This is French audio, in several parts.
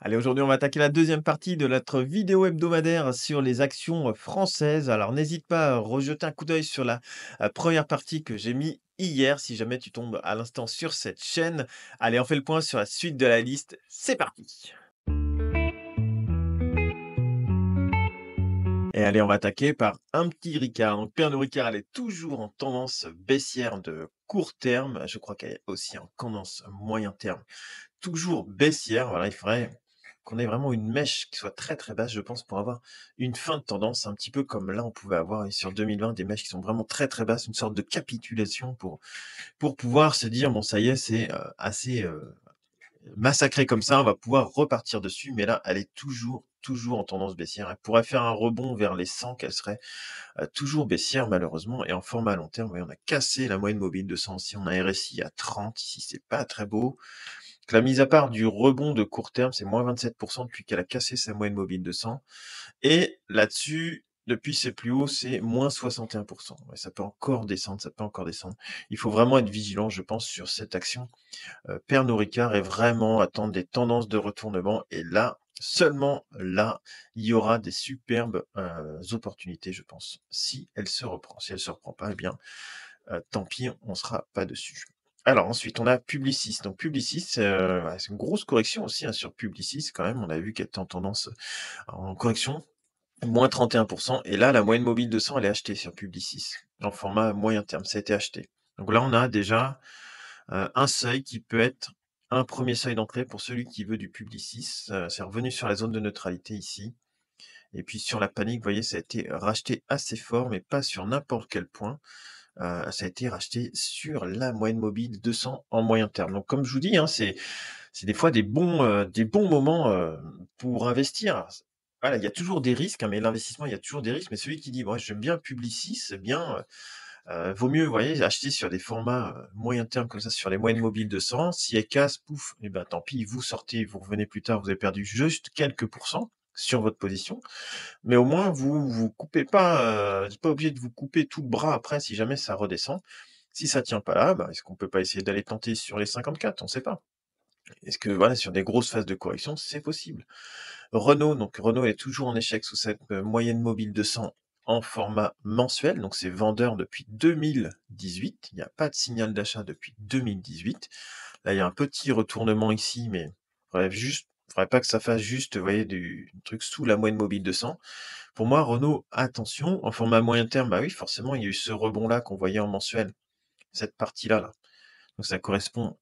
Allez, aujourd'hui, on va attaquer la deuxième partie de notre vidéo hebdomadaire sur les actions françaises. Alors, n'hésite pas à rejeter un coup d'œil sur la première partie que j'ai mis hier, si jamais tu tombes à l'instant sur cette chaîne. Allez, on fait le point sur la suite de la liste. C'est parti. Et allez, on va attaquer par un petit Ricard. Donc, Pernod Ricard, elle est toujours en tendance baissière de court terme. Je crois qu'elle est aussi en tendance moyen terme, toujours baissière. Voilà, il faudrait qu'on ait vraiment une mèche qui soit très, très basse, je pense, pour avoir une fin de tendance, un petit peu comme là, on pouvait avoir sur 2020 des mèches qui sont vraiment très, très basses, une sorte de capitulation pour pouvoir se dire: «Bon, ça y est, c'est, assez, massacré comme ça, on va pouvoir repartir dessus». Mais là, elle est toujours, toujours en tendance baissière. Elle pourrait faire un rebond vers les 100 qu'elle serait, toujours baissière malheureusement, et en format long terme, oui, on a cassé la moyenne mobile de 100 aussi. On a un RSI à 30 ici, c'est pas très beau. Donc la mise à part du rebond de court terme, c'est -27% depuis qu'elle a cassé sa moyenne mobile de 100, et là-dessus, depuis ses plus hauts, c'est -61%. Ouais, ça peut encore descendre, ça peut encore descendre. Il faut vraiment être vigilant, je pense, sur cette action, Pernod Ricard, et vraiment attendre des tendances de retournement, et là, seulement là, il y aura des superbes, opportunités, je pense, si elle se reprend. Si elle se reprend pas, eh bien, tant pis, on sera pas dessus. Alors ensuite, on a Publicis. Donc Publicis, ouais, c'est une grosse correction aussi, hein, sur Publicis quand même. On a vu qu'elle était en tendance, en correction, moins 31%. Et là, la moyenne mobile de 100, elle est achetée sur Publicis, en format moyen terme. Ça a été acheté. Donc là, on a déjà un seuil qui peut être un premier seuil d'entrée pour celui qui veut du Publicis. C'est revenu sur la zone de neutralité ici. Et puis sur la panique, vous voyez, ça a été racheté assez fort, mais pas sur n'importe quel point. Ça a été racheté sur la moyenne mobile 200 en moyen terme. Donc comme je vous dis, hein, c'est des fois des bons moments, pour investir. Voilà, il y a toujours des risques, hein, mais l'investissement, il y a toujours des risques. Mais celui qui dit: «Ouais, j'aime bien Publicis», eh bien, vaut mieux, vous voyez, acheter sur des formats, moyen terme comme ça, sur les moyennes mobiles de 100. Si elles cassent, pouf, et ben, tant pis, vous sortez, vous revenez plus tard, vous avez perdu juste quelques pourcents sur votre position. Mais au moins vous coupez pas, vous êtes pas obligé de vous couper tout le bras après si jamais ça redescend. Si ça tient pas là, bah, est-ce qu'on peut pas essayer d'aller tenter sur les 54? On sait pas. Est-ce que voilà, sur des grosses phases de correction, c'est possible. Renault, donc Renault est toujours en échec sous cette, moyenne mobile de 100 en format mensuel, donc c'est vendeur depuis 2018. Il n'y a pas de signal d'achat depuis 2018. Là, il y a un petit retournement ici, mais faudrait pas que ça fasse juste, vous voyez, du truc sous la moyenne mobile de 100. Pour moi, Renault, attention, en format moyen terme, bah oui, forcément, il y a eu ce rebond-là qu'on voyait en mensuel, cette partie-là, là. Donc ça correspond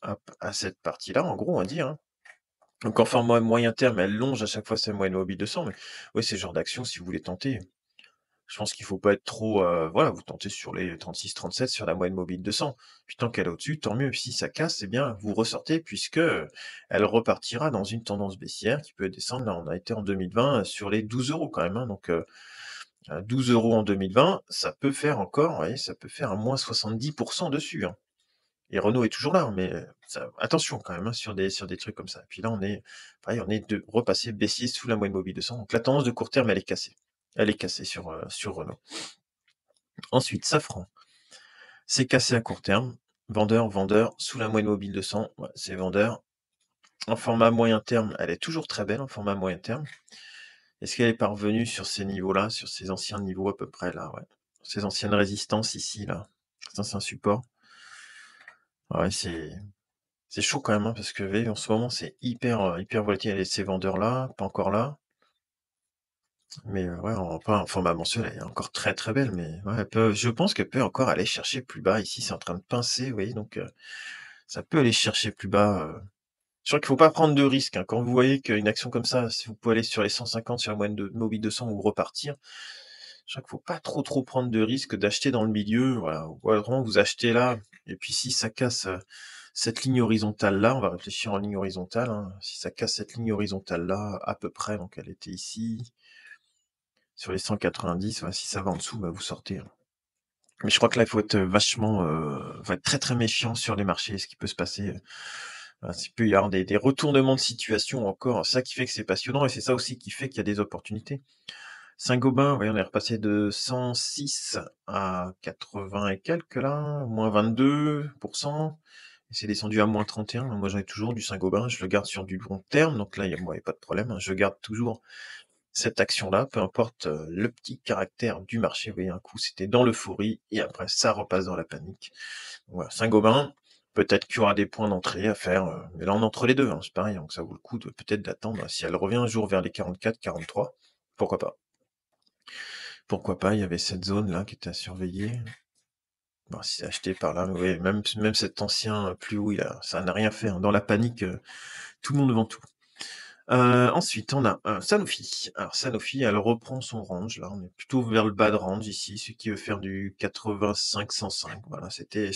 à cette partie-là, en gros, on va dire, hein. Donc en format moyen terme, elle longe à chaque fois sa moyenne mobile de 100, mais ouais, c'est le genre d'action, si vous voulez tenter, je pense qu'il faut pas être trop, voilà, vous tentez sur les 36-37 sur la moyenne mobile de 100. Puis tant qu'elle est au-dessus, tant mieux. Si ça casse, eh bien, vous ressortez puisque, elle repartira dans une tendance baissière qui peut descendre. Là, on a été en 2020 sur les 12 € quand même, hein, donc 12 € en 2020, ça peut faire encore, vous voyez, ça peut faire un moins 70% dessus, hein. Et Renault est toujours là, hein, mais ça attention quand même, hein, sur des trucs comme ça. Puis là, on est pareil, on est de repassé baissier sous la moyenne mobile de 100. Donc la tendance de court terme, elle est cassée. Elle est cassée sur Renault. Ensuite, Safran, c'est cassé à court terme. Vendeur, vendeur, sous la moyenne mobile de 100, ouais, c'est vendeur. En format moyen terme, elle est toujours très belle en format moyen terme. Est-ce qu'elle est parvenue sur ces niveaux-là, sur ces anciens niveaux à peu près là, ouais. Ces anciennes résistances ici, là, ces anciens supports. Ouais, c'est chaud quand même, hein, parce que vous voyez, en ce moment, c'est hyper volatile. Et ces vendeurs-là, pas encore là, mais ouais, pas en format mensuel, elle est encore très, très belle, mais ouais, je pense qu'elle peut encore aller chercher plus bas. Ici, c'est en train de pincer, vous voyez, donc ça peut aller chercher plus bas. Je crois qu'il faut pas prendre de risques, hein. Quand vous voyez qu'une action comme ça, si vous pouvez aller sur les 150, sur la moyenne de mobile 200 ou repartir, je crois qu'il faut pas trop prendre de risques d'acheter dans le milieu, voilà. Ou alors vraiment vous achetez là, et puis si ça casse, cette ligne horizontale-là, on va réfléchir en ligne horizontale, hein. Si ça casse cette ligne horizontale-là, à peu près, donc elle était ici, sur les 190, ouais, si ça va en dessous, bah, vous sortez, hein. Mais je crois que là, il faut être vachement, faut être très, très méfiant sur les marchés, ce qui peut se passer, voilà, il peut y avoir des retournements de situation encore. C'est ça qui fait que c'est passionnant, et c'est ça aussi qui fait qu'il y a des opportunités. Saint-Gobain, vous voyez, on est repassé de 106 à 80 et quelques là, moins 22%. C'est descendu à -31. Moi, j'en ai toujours du Saint-Gobain, je le garde sur du long terme, donc là, il y a pas de problème, hein. Je garde toujours cette action-là, peu importe, le petit caractère du marché. Vous voyez, un coup, c'était dans l'euphorie et après ça repasse dans la panique. Voilà, Saint-Gobain, peut-être qu'il y aura des points d'entrée à faire, mais là, on est entre les 2, hein, c'est pareil, donc ça vaut le coup de peut-être d'attendre. Si elle revient un jour vers les 44-43, pourquoi pas? Pourquoi pas? Il y avait cette zone-là qui était à surveiller. Bon, si c'est acheté par là, oui, même cet ancien, plus haut, ça n'a rien fait, hein. Dans la panique, tout le monde vend tout. Ensuite, on a, Sanofi. Alors Sanofi, elle reprend son range, là, on est plutôt vers le bas de range ici, celui qui veut faire du 85-105. Voilà, c'était,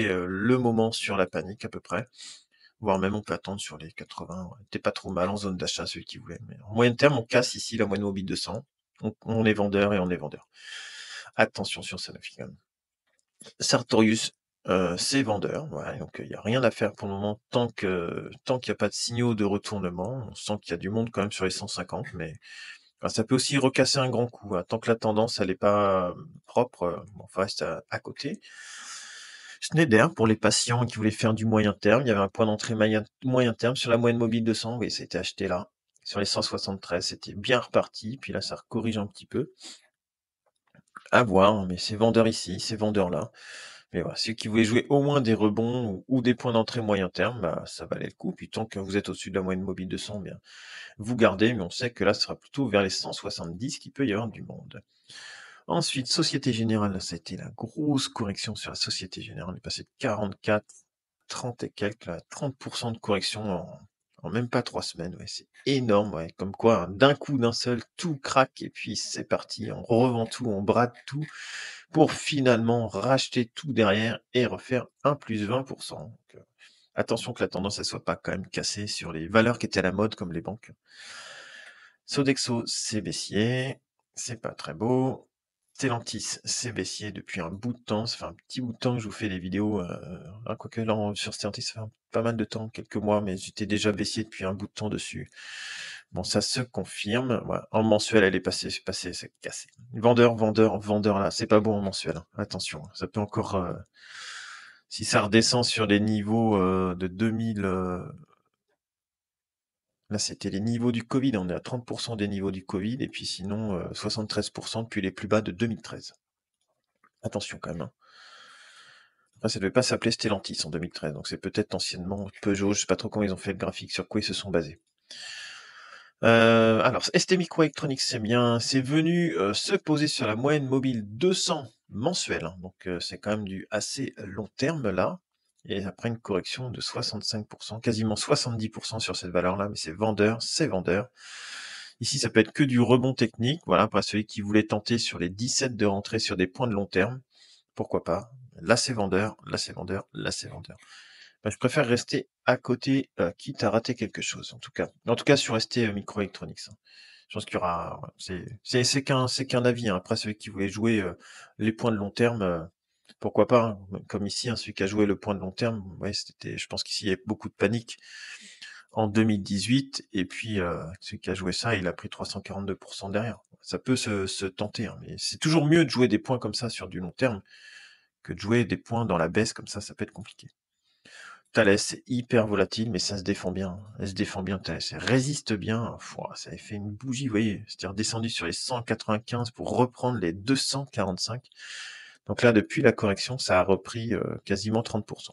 le moment sur la panique à peu près, voire même on peut attendre sur les 80, ouais. C'était pas trop mal en zone d'achat, celui qui voulait. Mais en moyen terme, on casse ici la moyenne mobile 200. On est vendeur et on est vendeur. Attention sur Sanofi quand même. Sartorius, c'est vendeur, voilà, donc il y a rien à faire pour le moment tant qu'il y a pas de signaux de retournement. On sent qu'il y a du monde quand même sur les 150, mais ça peut aussi recasser un grand coup, hein. Tant que la tendance elle est pas, propre, on reste à côté. Schneider, pour les patients qui voulaient faire du moyen terme, il y avait un point d'entrée moyen terme sur la moyenne mobile 200, oui, ça a été acheté là. Sur les 173, c'était bien reparti, puis là ça corrige un petit peu. À voir, hein, mais c'est vendeur ici, c'est vendeur là. Mais voilà, ceux qui voulaient jouer au moins des rebonds ou des points d'entrée moyen terme, bah, ça valait le coup. Puis tant que vous êtes au-dessus de la moyenne mobile 200, bien, vous gardez, mais on sait que là, ce sera plutôt vers les 170 qu'il peut y avoir du monde. Ensuite, Société Générale, là, ça a été la grosse correction sur la Société Générale. On est passé de 44, 30 et quelques, là, 30% de correction en même pas 3 semaines. Ouais, c'est énorme, ouais. Comme quoi, hein, d'un coup, d'un seul, tout craque et puis c'est parti. On revend tout, on brade tout pour finalement racheter tout derrière et refaire un plus 20%. Donc, attention que la tendance ne soit pas quand même cassée sur les valeurs qui étaient à la mode comme les banques. Sodexo, c'est baissier, c'est pas très beau. Stellantis, c'est baissier depuis un bout de temps. Ça fait un petit bout de temps que je vous fais des vidéos. Quoique là, sur Stellantis, ça fait pas mal de temps, quelques mois, mais j'étais déjà baissier depuis un bout de temps dessus. Bon, ça se confirme. Voilà. En mensuel, elle est passée, c'est cassé. Vendeur, vendeur, vendeur là, c'est pas bon en mensuel, hein. Attention, ça peut encore, si ça redescend sur les niveaux de 2000, là c'était les niveaux du Covid, on est à 30% des niveaux du Covid, et puis sinon 73% depuis les plus bas de 2013. Attention quand même, hein. Après, ça devait pas s'appeler Stellantis en 2013, donc c'est peut-être anciennement Peugeot, je sais pas trop comment ils ont fait le graphique, sur quoi ils se sont basés. Alors, ST Microelectronics, c'est bien, c'est venu se poser sur la moyenne mobile 200 mensuelle, hein, donc c'est quand même du assez long terme là. Et après une correction de 65%, quasiment 70% sur cette valeur-là, mais c'est vendeur, c'est vendeur. Ici, ça peut être que du rebond technique, voilà, pour celui qui voulait tenter sur les 17 de rentrer sur des points de long terme, pourquoi pas. Là, c'est vendeur, là, c'est vendeur, là, c'est vendeur. Bah, je préfère rester à côté, quitte à rater quelque chose, en tout cas. En tout cas, sur ST Microelectronics, hein. Je pense qu'il y aura, voilà, c'est qu'un avis, hein. Après, celui qui voulait jouer les points de long terme, pourquoi pas, hein. Comme ici, hein, celui qui a joué le point de long terme, ouais, je pense qu'ici, il y avait beaucoup de panique en 2018, et puis celui qui a joué ça, il a pris 342% derrière. Ça peut se tenter, hein, mais c'est toujours mieux de jouer des points comme ça sur du long terme que de jouer des points dans la baisse comme ça peut être compliqué. Thales, c'est hyper volatile, mais ça se défend bien, hein. Elle se défend bien, Thales. Elle résiste bien. Fouah, ça avait fait une bougie, vous voyez. C'est-à-dire descendu sur les 195 pour reprendre les 245. Donc là, depuis la correction, ça a repris quasiment 30%.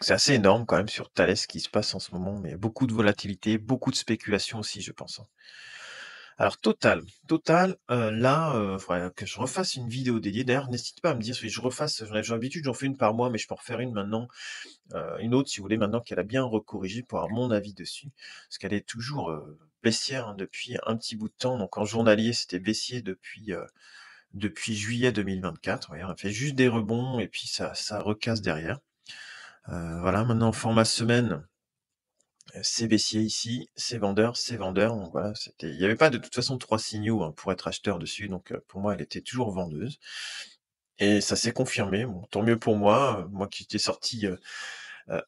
C'est assez énorme quand même sur Thales ce qui se passe en ce moment, mais beaucoup de volatilité, beaucoup de spéculation aussi, je pense, hein. Alors Total, là, faudrait que je refasse une vidéo dédiée. D'ailleurs, n'hésitez pas à me dire si je refasse, j'ai l'habitude, j'en fais une par mois, mais je peux en refaire une maintenant. Une autre, si vous voulez, maintenant qu'elle a bien recorrigé pour avoir mon avis dessus. Parce qu'elle est toujours baissière, hein, depuis un petit bout de temps. Donc en journalier, c'était baissier depuis juillet 2024. Ouais, on a fait juste des rebonds et puis ça recasse derrière. Voilà, maintenant en format semaine, c'est baissier ici, c'est vendeur, c'est vendeur. Donc voilà, il n'y avait pas de toute façon trois signaux, hein, pour être acheteur dessus. Donc pour moi, elle était toujours vendeuse. Et ça s'est confirmé. Bon, tant mieux pour moi. Moi qui étais sorti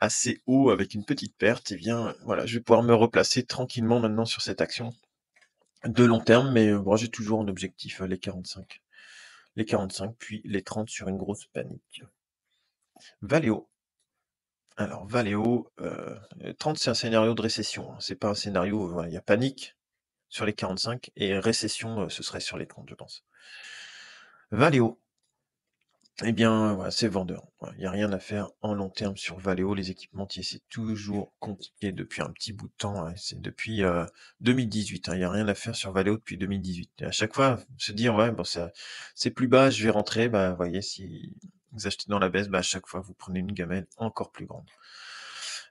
assez haut avec une petite perte, et bien voilà, je vais pouvoir me replacer tranquillement maintenant sur cette action de long terme, mais bon, j'ai toujours en objectif les 45. Les 45, puis les 30 sur une grosse panique. Valeo. Alors Valeo, 30 c'est un scénario de récession, hein. C'est pas un scénario, voilà, il y a panique sur les 45 et récession, ce serait sur les 30, je pense. Valeo, eh bien, voilà, c'est vendeur. Voilà, il y a rien à faire en long terme sur Valeo. Les équipementiers, c'est toujours compliqué depuis un petit bout de temps, ouais. C'est depuis, 2018, hein. Il y a rien à faire sur Valeo depuis 2018 et à chaque fois, se dire: «Ouais, bon, ça c'est plus bas, je vais rentrer», bah, vous voyez, si vous achetez dans la baisse, bah, à chaque fois, vous prenez une gamelle encore plus grande.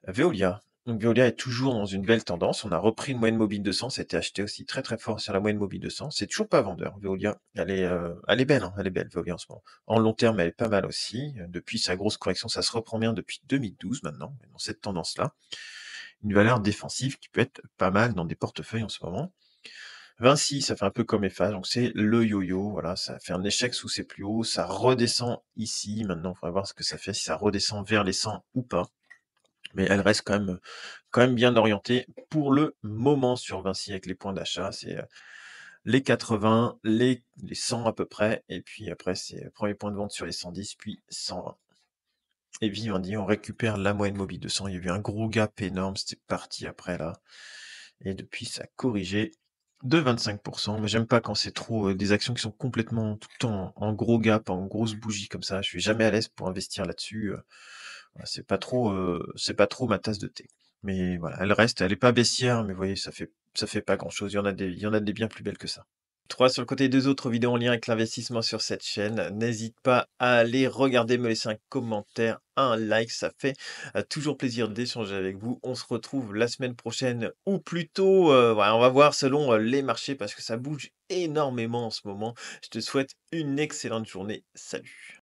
Veolia. Donc Veolia est toujours dans une belle tendance. On a repris une moyenne mobile 200, ça a été acheté aussi très, très fort sur la moyenne mobile 200. C'est toujours pas vendeur, Veolia. Elle est belle, hein, elle est belle, Veolia, en ce moment. En long terme, elle est pas mal aussi. Depuis sa grosse correction, ça se reprend bien depuis 2012 maintenant, dans cette tendance-là. Une valeur défensive qui peut être pas mal dans des portefeuilles en ce moment. Vinci, ça fait un peu comme Eiffage, donc c'est le yo-yo, voilà, ça fait un échec sous ses plus hauts, ça redescend ici. Maintenant, il faudra voir ce que ça fait, si ça redescend vers les 100 ou pas. Mais elle reste quand même bien orientée pour le moment sur Vinci avec les points d'achat. C'est, les 80, les 100 à peu près et puis après c'est, 1er point de vente sur les 110 puis 120 et Vivendi, on récupère la moyenne mobile 200. Il y a eu un gros gap énorme, c'était parti après là et depuis ça a corrigé de 25. Mais j'aime pas quand c'est trop, des actions qui sont complètement tout le temps en gros gap, en grosse bougie comme ça. Je suis jamais à l'aise pour investir là-dessus, voilà, c'est pas trop ma tasse de thé. Mais voilà, elle est pas baissière, mais vous voyez, ça fait pas grand-chose. Il y en a des bien plus belles que ça. 3 sur le côté, 2 autres vidéos en lien avec l'investissement sur cette chaîne. N'hésite pas à aller regarder, me laisser un commentaire, un like, ça fait, toujours plaisir d'échanger avec vous. On se retrouve la semaine prochaine ou plutôt, ouais, on va voir selon, les marchés parce que ça bouge énormément en ce moment. Je te souhaite une excellente journée. Salut.